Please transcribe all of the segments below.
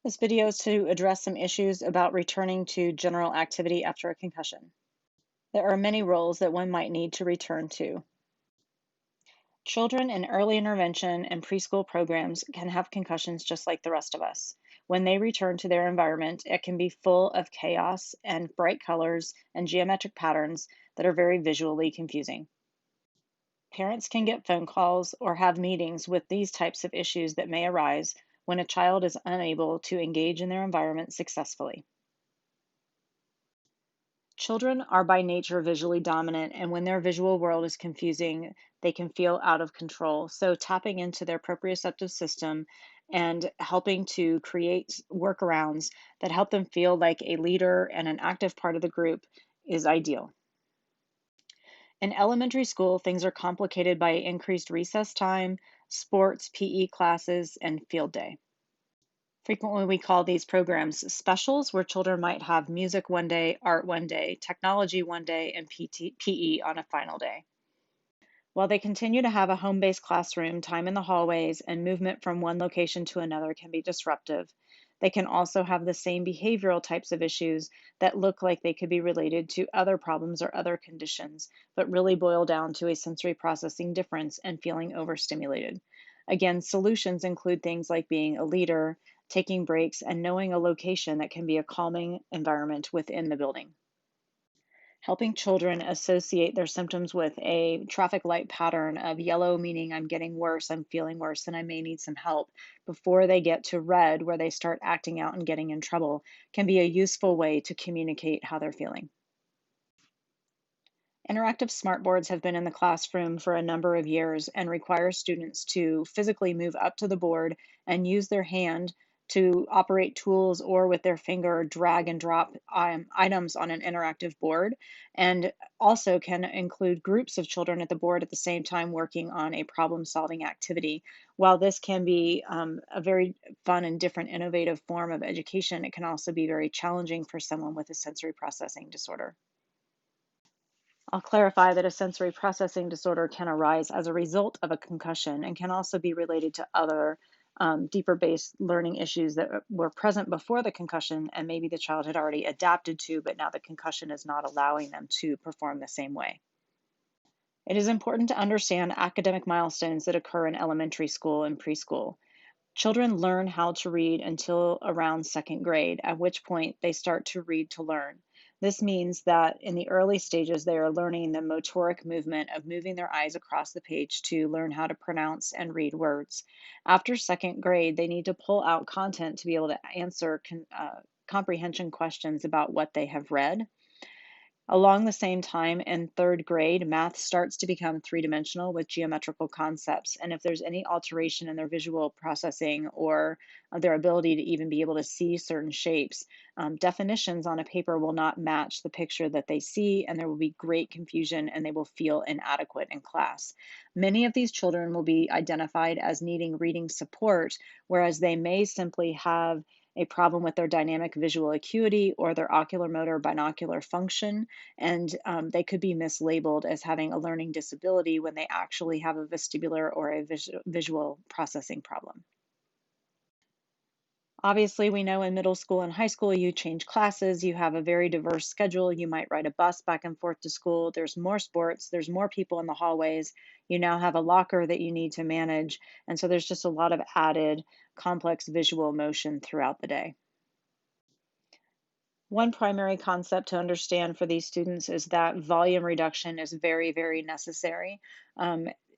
This video is to address some issues about returning to general activity after a concussion. There are many roles that one might need to return to. Children in early intervention and preschool programs can have concussions just like the rest of us. When they return to their environment, it can be full of chaos and bright colors and geometric patterns that are very visually confusing. Parents can get phone calls or have meetings with these types of issues that may arise when a child is unable to engage in their environment successfully. Children are by nature visually dominant, and when their visual world is confusing, they can feel out of control. So, tapping into their proprioceptive system and helping to create workarounds that help them feel like a leader and an active part of the group is ideal. In elementary school, things are complicated by increased recess time, sports, PE classes, and field day. Frequently, we call these programs specials, where children might have music one day, art one day, technology one day, and PE on a final day. While they continue to have a home based classroom, time in the hallways and movement from one location to another can be disruptive. They can also have the same behavioral types of issues that look like they could be related to other problems or other conditions, but really boil down to a sensory processing difference and feeling overstimulated. Again, solutions include things like being a leader, taking breaks, and knowing a location that can be a calming environment within the building. Helping children associate their symptoms with a traffic light pattern of yellow meaning I'm getting worse, I'm feeling worse, and I may need some help, before they get to red, where they start acting out and getting in trouble, can be a useful way to communicate how they're feeling. Interactive smartboards have been in the classroom for a number of years and require students to physically move up to the board and use their hand to operate tools, or with their finger drag and drop items on an interactive board, and also can include groups of children at the board at the same time working on a problem solving activity. While this can be a very fun and different innovative form of education, it can also be very challenging for someone with a sensory processing disorder. I'll clarify that a sensory processing disorder can arise as a result of a concussion and can also be related to other deeper based learning issues that were present before the concussion, and maybe the child had already adapted to, but now the concussion is not allowing them to perform the same way. It is important to understand academic milestones that occur in elementary school and preschool. Children learn how to read until around second grade, at which point they start to read to learn. This means that in the early stages, they are learning the motoric movement of moving their eyes across the page to learn how to pronounce and read words. After second grade, they need to pull out content to be able to answer comprehension questions about what they have read. Along the same time, in third grade, math starts to become three-dimensional with geometrical concepts. And if there's any alteration in their visual processing or their ability to even be able to see certain shapes, definitions on a paper will not match the picture that they see, and there will be great confusion and they will feel inadequate in class. Many of these children will be identified as needing reading support, whereas they may simply have a problem with their dynamic visual acuity or their oculomotor binocular function, and they could be mislabeled as having a learning disability when they actually have a vestibular or a visual processing problem. Obviously, we know in middle school and high school, you change classes, you have a very diverse schedule. You might ride a bus back and forth to school. There's more sports, there's more people in the hallways. You now have a locker that you need to manage. And so there's just a lot of added complex visual motion throughout the day. One primary concept to understand for these students is that volume reduction is very, very necessary.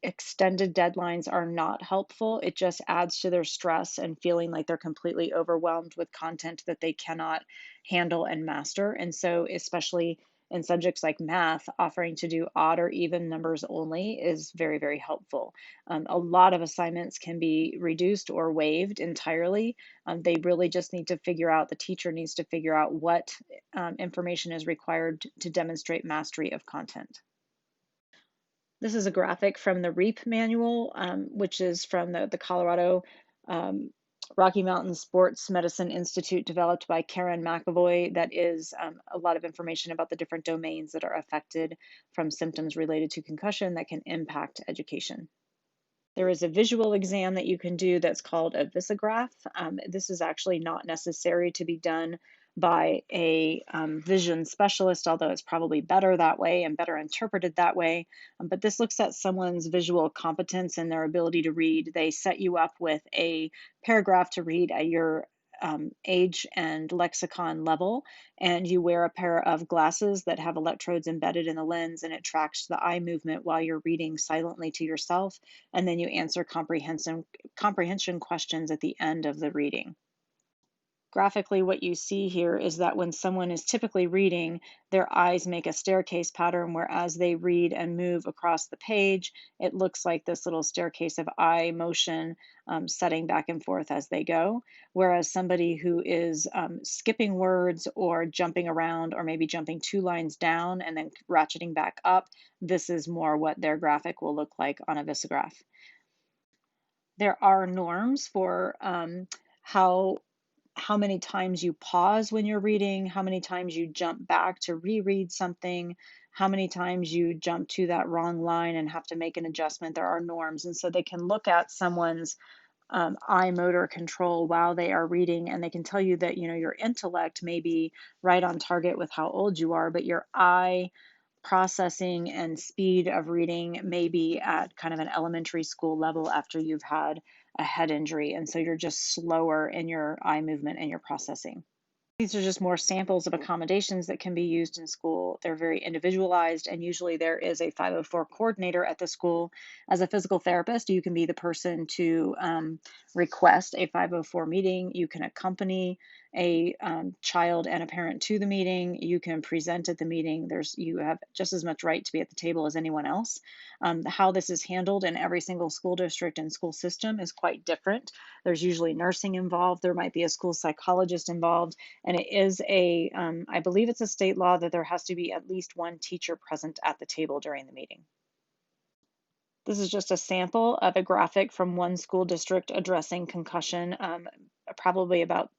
Extended deadlines are not helpful. It just adds to their stress and feeling like they're completely overwhelmed with content that they cannot handle and master. And so, especially in subjects like math, offering to do odd or even numbers only is very, very helpful. A lot of assignments can be reduced or waived entirely. They really just need to figure out, the teacher needs to figure out what information is required to demonstrate mastery of content. This is a graphic from the REAP manual, which is from the Colorado um, Rocky Mountain Sports Medicine Institute, developed by Karen McAvoy. That is a lot of information about the different domains that are affected from symptoms related to concussion that can impact education. There is a visual exam that you can do that's called a visograph. This is actually not necessary to be done by a vision specialist, although it's probably better that way and better interpreted that way. But this looks at someone's visual competence and their ability to read. They set you up with a paragraph to read at your age and lexicon level, and you wear a pair of glasses that have electrodes embedded in the lens, and it tracks the eye movement while you're reading silently to yourself, and then you answer comprehension questions at the end of the reading. Graphically, what you see here is that when someone is typically reading, their eyes make a staircase pattern, where as they read and move across the page, it looks like this little staircase of eye motion, setting back and forth as they go. Whereas somebody who is skipping words or jumping around, or maybe jumping 2 lines down and then ratcheting back up, this is more what their graphic will look like on a visograph. There are norms for how many times you pause when you're reading, how many times you jump back to reread something, how many times you jump to that wrong line and have to make an adjustment. There are norms. And so they can look at someone's eye motor control while they are reading, and they can tell you that, your intellect may be right on target with how old you are, but your eye processing and speed of reading may be at kind of an elementary school level after you've had a head injury. And so you're just slower in your eye movement and your processing. These are just more samples of accommodations that can be used in school. They're very individualized, and usually there is a 504 coordinator at the school. As a physical therapist, you can be the person to request a 504 meeting. You can accompany a child and a parent to the meeting. You can present at the meeting. You have just as much right to be at the table as anyone else. How this is handled in every single school district and school system is quite different. There's usually nursing involved. There might be a school psychologist involved. And it is I believe it's a state law that there has to be at least one teacher present at the table during the meeting. This is just a sample of a graphic from one school district addressing concussion. Probably about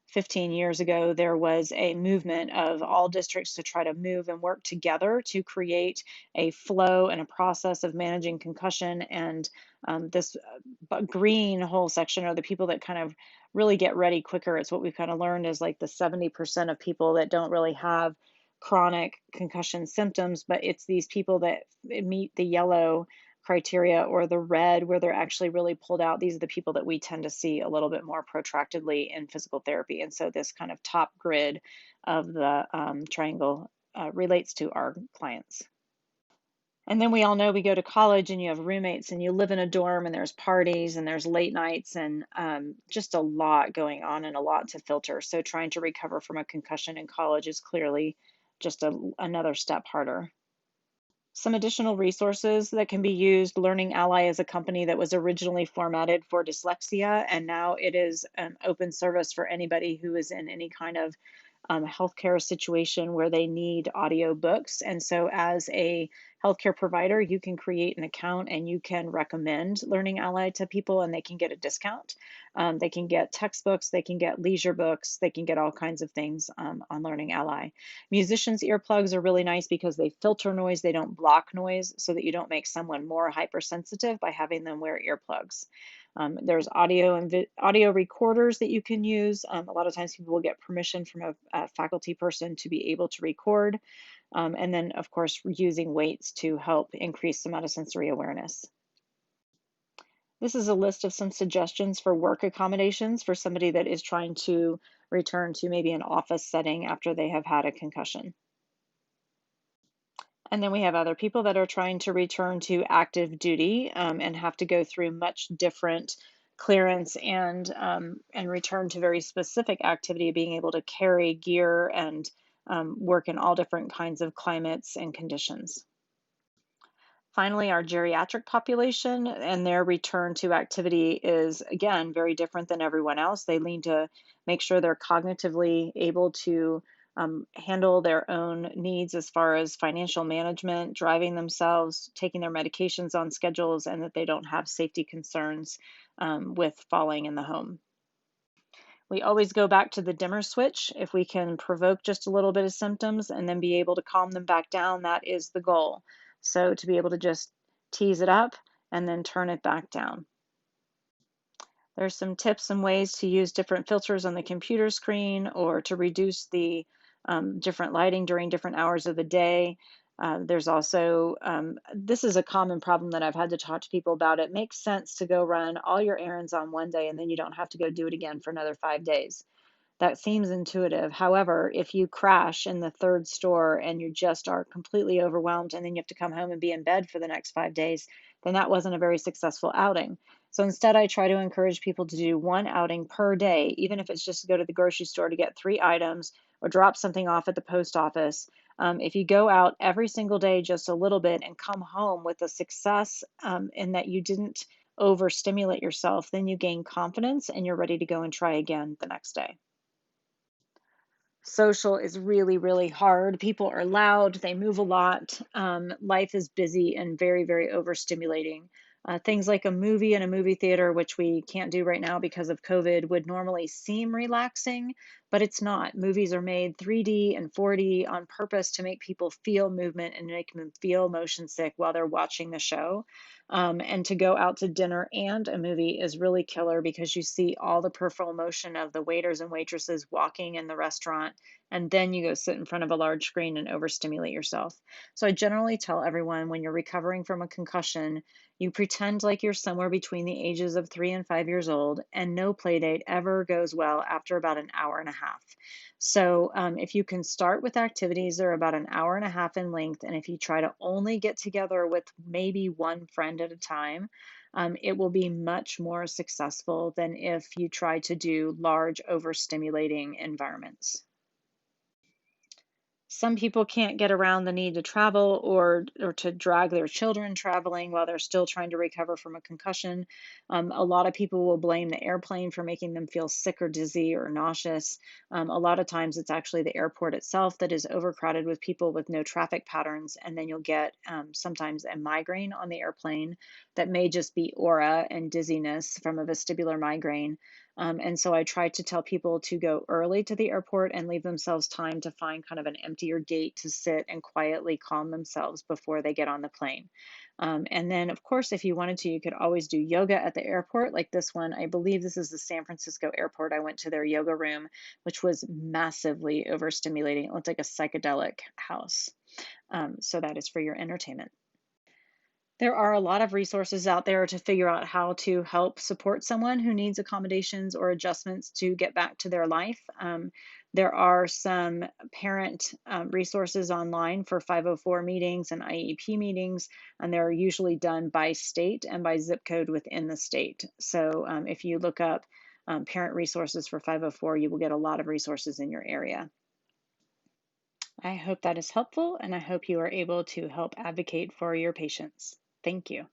15 years ago, there was a movement of all districts to try to move and work together to create a flow and a process of managing concussion. And this green whole section are the people that kind of really get ready quicker. It's what we've kind of learned is like the 70% of people that don't really have chronic concussion symptoms, but it's these people that meet the yellow criteria or the red where they're actually really pulled out. These are the people that we tend to see a little bit more protractedly in physical therapy. And so this kind of top grid of the triangle relates to our clients. And then we all know we go to college and you have roommates and you live in a dorm and there's parties and there's late nights and just a lot going on and a lot to filter. So trying to recover from a concussion in college is clearly just another step harder. Some additional resources that can be used. Learning Ally is a company that was originally formatted for dyslexia, and now it is an open service for anybody who is in any kind of healthcare situation where they need audio books. And so as a healthcare provider, you can create an account and you can recommend Learning Ally to people and they can get a discount. They can get textbooks, they can get leisure books, they can get all kinds of things on Learning Ally. Musicians' earplugs are really nice because they filter noise, they don't block noise, so that you don't make someone more hypersensitive by having them wear earplugs. There's audio and audio recorders that you can use. A lot of times people will get permission from a faculty person to be able to record. And then, of course, using weights to help increase somatosensory awareness. This is a list of some suggestions for work accommodations for somebody that is trying to return to maybe an office setting after they have had a concussion. And then we have other people that are trying to return to active duty and have to go through much different clearance and return to very specific activity, being able to carry gear and work in all different kinds of climates and conditions. Finally, our geriatric population and their return to activity is, again, very different than everyone else. They lean to make sure they're cognitively able to handle their own needs as far as financial management, driving themselves, taking their medications on schedules, and that they don't have safety concerns with falling in the home. We always go back to the dimmer switch. If we can provoke just a little bit of symptoms and then be able to calm them back down, that is the goal. So to be able to just tease it up and then turn it back down. There's some tips and ways to use different filters on the computer screen or to reduce the different lighting during different hours of the day. There's also, this is a common problem that I've had to talk to people about. It makes sense to go run all your errands on one day and then you don't have to go do it again for another 5 days. That seems intuitive. However, if you crash in the third store and you just are completely overwhelmed and then you have to come home and be in bed for the next 5 days, then that wasn't a very successful outing. So instead, I try to encourage people to do one outing per day, even if it's just to go to the grocery store to get 3 items or drop something off at the post office. If you go out every single day just a little bit and come home with a success in that you didn't overstimulate yourself, then you gain confidence and you're ready to go and try again the next day. Social is really, really hard. People are loud, they move a lot. Life is busy and very, very overstimulating. Things like a movie in a movie theater, which we can't do right now because of COVID, would normally seem relaxing, but it's not. Movies are made 3D and 4D on purpose to make people feel movement and make them feel motion sick while they're watching the show. And to go out to dinner and a movie is really killer because you see all the peripheral motion of the waiters and waitresses walking in the restaurant, and then you go sit in front of a large screen and overstimulate yourself. So I generally tell everyone when you're recovering from a concussion, you pretend like you're somewhere between the ages of 3 and 5 years old, and no play date ever goes well after about an hour and a half. So if you can start with activities that are about an hour and a half in length, and if you try to only get together with maybe one friend at a time, it will be much more successful than if you try to do large, overstimulating environments. Some people can't get around the need to travel or to drag their children traveling while they're still trying to recover from a concussion. A lot of people will blame the airplane for making them feel sick or dizzy or nauseous. A lot of times it's actually the airport itself that is overcrowded with people with no traffic patterns, and then you'll get sometimes a migraine on the airplane that may just be aura and dizziness from a vestibular migraine. And so I try to tell people to go early to the airport and leave themselves time to find kind of an emptier gate to sit and quietly calm themselves before they get on the plane. And then, of course, if you wanted to, you could always do yoga at the airport, like this one. I believe this is the San Francisco airport. I went to their yoga room, which was massively overstimulating. It looked like a psychedelic house. So that is for your entertainment. There are a lot of resources out there to figure out how to help support someone who needs accommodations or adjustments to get back to their life. There are some parent resources online for 504 meetings and IEP meetings, and they're usually done by state and by zip code within the state. So if you look up parent resources for 504, you will get a lot of resources in your area. I hope that is helpful, and I hope you are able to help advocate for your patients. Thank you.